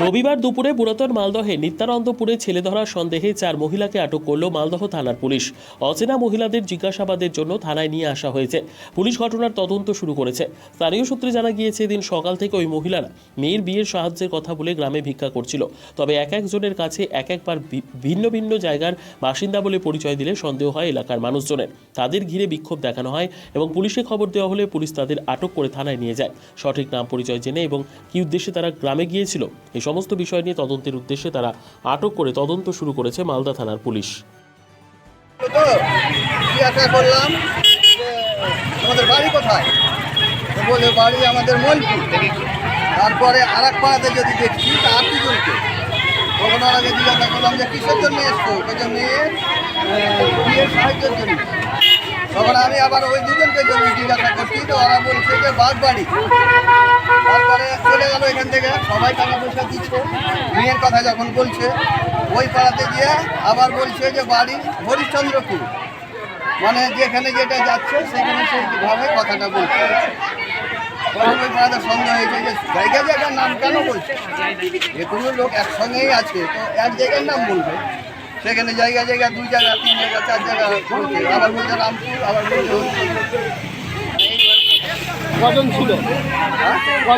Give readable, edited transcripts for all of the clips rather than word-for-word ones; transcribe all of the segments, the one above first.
রবিবার দুপুরে পুরাতন মালদহে নিত্যানন্দপুরে ছেলে ধরার সন্দেহে 4 মহিলাকে আটক করল মালদহ থানার পুলিশ। অচেনা মহিলাদের জিজ্ঞাসাবাদের জন্য থানায় নিয়ে আসা হয়েছে। পুলিশ ঘটনার তদন্ত শুরু করেছে। স্থানীয় সূত্রে জানা গিয়েছে, দিন সকাল থেকে ওই মহিলারা মেয়ের বিয়ের সাহায্যের কথা বলে গ্রামে ভিক্ষা করছিল। তবে এক একজনের কাছে এক একবার ভিন্ন ভিন্ন জায়গার বাসিন্দা বলে পরিচয় দিলে সন্দেহ হয় এলাকার মানুষজনের। তাদের ঘিরে বিক্ষোভ দেখানো হয় এবং পুলিশে খবর দেওয়া হলে পুলিশ তাদের আটক করে থানায় নিয়ে যায়। সঠিক নাম পরিচয় জেনে এবং কী উদ্দেশ্যে তারা গ্রামে গিয়েছিল এই সমস্ত বিষয় নিয়ে তদন্তের উদ্দেশ্যে তারা আটক করে তদন্ত শুরু করেছে মালদা থানার পুলিশ। করলাম আমাদের বাড়ি কোথায়, বলে বাড়ি আমাদের মনপুর। তারপরে আর এক পাড়াতে যদি দেখছি তা 8 জনকে, তখন আগে জিজ্ঞাসা করলাম যে কিসের জন্য এসছো, সেটা মেয়ে বিয়ের সাহায্যের জন্য। তখন আমি আবার ওই 2 জনকে জন্য জিজ্ঞাসা করছি, তো ওরা বলছে যে বাগবাড়ি। তারপরে চলে গেল এখান থেকে, সবাই টাকা পয়সা দিচ্ছে। মেয়ের কথা যখন বলছে ওই পাড়াতে গিয়ে আবার বলছে যে বাড়ি হরিশ্চন্দ্রপুর, মানে যেখানে যেটা যাচ্ছে সেখানে সেইভাবে কথাটা বলছে। তখন ওই পাড়াতে সন্দেহ হয়েছে যে জায়গার নাম কেন বলছে, যে কোনো লোক একসঙ্গেই আছে তো এক জায়গার নাম বলবে। সেখানে জায়গা 2 জায়গা 3 জায়গা 4 জায়গা বলছে, আবার বলছে রামপুর, আবার বলছে কজন ছিল?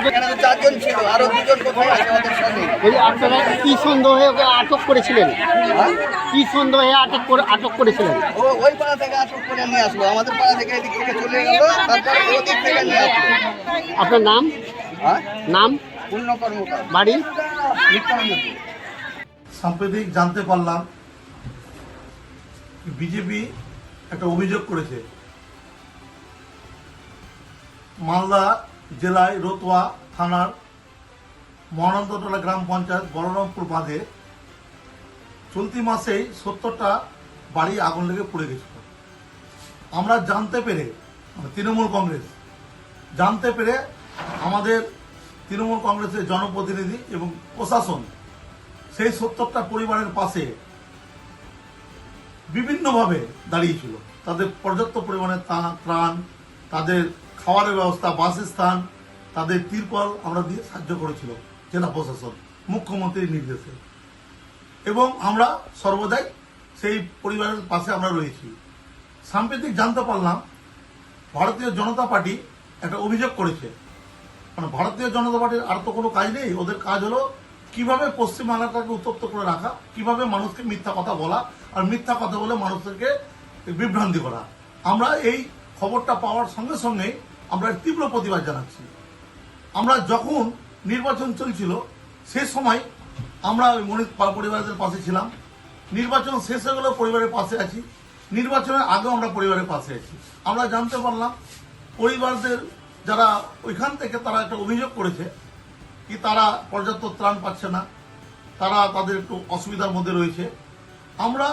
এখানে তো 4 জন ছিল, আরো 2 জন কোথায় আছে ওদের সঙ্গে। আপনারা কি সন্দেহে ওকে আটক করেছিলেন? কি সন্দেহে আটক করেছিলেন? ওই পাড়া থেকে আটক করে নিয়ে আসলো, আমাদের পাড়া থেকে এদিক থেকে চলে গেল, তারপরে ওদিক থেকে নিয়ে আসলো। আপনার নাম? নাম? পূর্ণ কর্মকার, বাড়ি? সাম্প্রতিক জানতে পারলাম বিজেপি একটা অভিযোগ করেছে মালদা জেলায় রতুয়া থানার মহানন্দটোলা গ্রাম পঞ্চায়েত বলরামপুর বাঁধে চলতি মাসেই 70টা বাড়ি আগুন লেগে পড়ে গেছিল। আমরা জানতে পেরে, তৃণমূল কংগ্রেস জানতে পেরে আমাদের তৃণমূল কংগ্রেসের জনপ্রতিনিধি এবং প্রশাসন সেই 70টা পরিবারের পাশে বিভিন্নভাবে দাঁড়িয়েছিল। তাদের পর্যাপ্ত পরিমাণে ত্রাণ, তাদের খাওয়ারের ব্যবস্থা, বাসস্থান, তাদের তিরপল আমরা দিয়ে সাহায্য করেছিল জেলা প্রশাসন মুখ্যমন্ত্রীর নির্দেশে, এবং আমরা সর্বদাই সেই পরিবারের পাশে আমরা রয়েছি। সাম্প্রতিক জানতে পারলাম ভারতীয় জনতা পার্টি একটা অভিযোগ করেছে। মানে ভারতীয় জনতা পার্টির আর তো কোনো কাজ নেই, ওদের কাজ হলো কিভাবে পশ্চিমবাংলাটাকে উত্তপ্ত করে রাখা, কিভাবে মানুষকে মিথ্যা কথা বলা, আর মিথ্যা কথা বলে মানুষদেরকে বিভ্রান্তি করা। আমরা এই খবরটা পাওয়ার সঙ্গে সঙ্গেই আমরা তীব্র প্রতিবাদ জানাচ্ছি। আমরা যখন নির্বাচন চলছিল সে সময় আমরা মনিত পরিবারদের পাশে ছিলাম। নির্বাচন শেষ হয়ে গেলেও পরিবারের পাশে আছি, নির্বাচনের আগেও আমরা পরিবারের পাশে আছি। আমরা জানতে পারলাম পরিবারদের যারা ওইখান থেকে তারা একটা অভিযোগ করেছে কি তারা পর্যাপ্ত ত্রাণ পাচ্ছে না, তারা তাদের একটু অসুবিধার মধ্যে রয়েছে। আমরা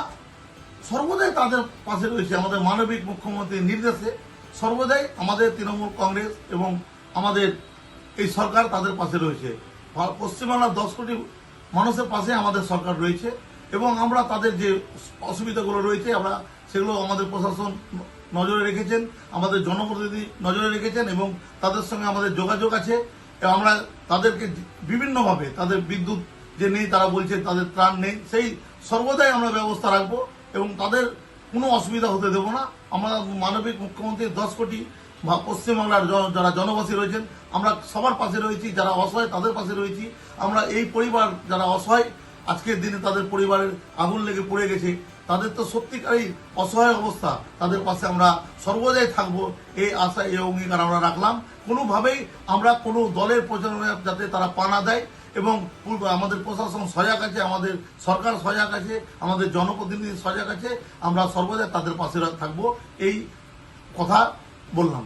সর্বদাই তাদের পাশে রয়েছি। আমাদের মানবিক মুখ্যমন্ত্রীর নির্দেশে সর্বদাই আমাদের তৃণমূল কংগ্রেস এবং আমাদের এই সরকার তাদের পাশে রয়েছে। পশ্চিমবাংলার 10 কোটি মানুষের পাশে আমাদের সরকার রয়েছে, এবং আমরা তাদের যে অসুবিধাগুলো রয়েছে আমরা সেগুলো আমাদের প্রশাসন নজরে রেখেছেন, আমাদের জনপ্রতিনিধি নজরে রেখেছেন, এবং তাদের সঙ্গে আমাদের যোগাযোগ আছে। আমরা তাদেরকে বিভিন্নভাবে, তাদের বিদ্যুৎ যে নেই তারা বলছে তাদের ত্রাণ নেই, সেই সর্বদাই আমরা ব্যবস্থা রাখবো এবং তাদের কোনো অসুবিধা হতে দেবো না। আমরা মানবিক মুখ্যমন্ত্রী 10 কোটি পশ্চিমবাংলার যারা জনবাসী রয়েছেন আমরা সবার পাশে রয়েছি, যারা অসহায় তাদের পাশে রয়েছি। আমরা এই পরিবার যারা অসহায়, আজকের দিনে তাদের পরিবারের আগুন লেগে পড়ে গেছে, তাদের তো সত্যিকারই অসহায় অবস্থা, তাদের পাশে আমরা সর্বদাই থাকবো এই আশা, এই অঙ্গীকার আমরা রাখলাম। কোনোভাবেই আমরা কোনো দলের প্রচারণা যাতে তারা পা না দেয়, এবং আমাদের প্রশাসন সজাগ আছে, আমাদের সরকার সজাগ আছে, আমাদের জনপ্রতিনিধি সজাগ আছে, আমরা সর্বদাই তাদের পাশে থাকবো, এই কথা বললাম।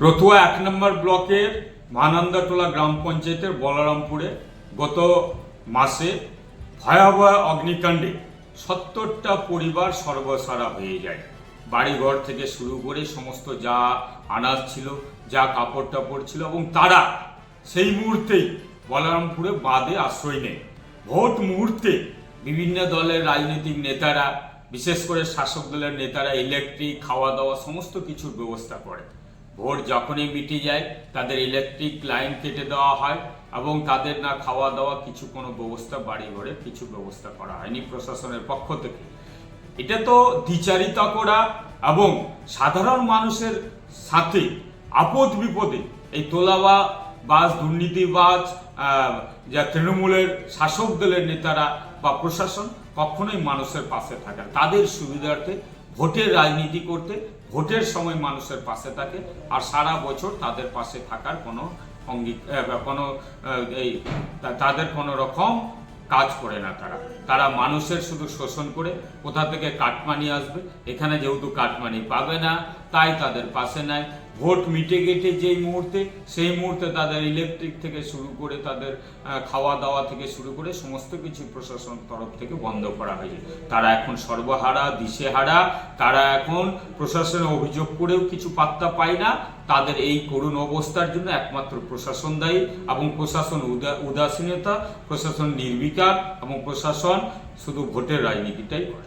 রতুয়া 1 নম্বর ব্লকের মহানন্দটোলা গ্রাম পঞ্চায়েতের বলরামপুরে গত মাসে ভয়াবহ অগ্নিকাণ্ডে 70টা পরিবার সর্বসারা হয়ে যায়। বাড়িঘর থেকে শুরু করে সমস্ত যা আনাজ ছিল, যা কাপড় টাপড় ছিল, এবং তারা সেই মুহূর্তেই বলরামপুরে বাঁধে আশ্রয় নেয়। ভোট মুহূর্তে বিভিন্ন দলের রাজনৈতিক নেতারা, বিশেষ করে শাসক দলের নেতারা ইলেকট্রিক, খাওয়া দাওয়া সমস্ত কিছুর ব্যবস্থা করে। ভোট যখনই মিটে যায় তাদের ইলেকট্রিক লাইন কেটে দেওয়া হয়, এবং তাদের না খাওয়া দাওয়া কিছু কোনো ব্যবস্থা, বাড়ি ঘরে কিছু ব্যবস্থা করা হয়নি প্রশাসনের পক্ষ থেকে। এটা তো দ্বিচারিতা করা এবং সাধারণ মানুষের সাথে আপদ বিপদে এই তোলাবাজ, দুর্নীতিবাজ, যা তৃণমূলের শাসক দলের নেতারা বা প্রশাসন কখনোই মানুষের পাশে থাকে না। তাদের সুবিধার্থে ভোটের রাজনীতি করতে, ভোটের সময় মানুষের পাশে থাকে, আর সারা বছর তাদের পাশে থাকার তাদের কোনো রকম কাজ করে না। তারা মানুষের শুধু শোষণ করে কোথা থেকে কাটমানি আসবে, এখানে যেহেতু কাটমানি পাবে না তাই তাদের পাশে নেয়। ভোট মিটে গেটে যেই মুহূর্তে, সেই মুহূর্তে তাদের ইলেকট্রিক থেকে শুরু করে তাদের খাওয়া দাওয়া থেকে শুরু করে সমস্ত কিছু প্রশাসন তরফ থেকে বন্ধ করা হয়েছে। তারা এখন সর্বহারা, দিশেহারা। তারা এখন প্রশাসনে অভিযোগ করেও কিছু পাত্তা পায় না। তাদের এই করুণ অবস্থার জন্য একমাত্র প্রশাসন দায়ী, এবং প্রশাসন উদাসীনতা, প্রশাসন নির্বিকার, এবং প্রশাসন শুধু ভোটের রাজনীতিটাই করে।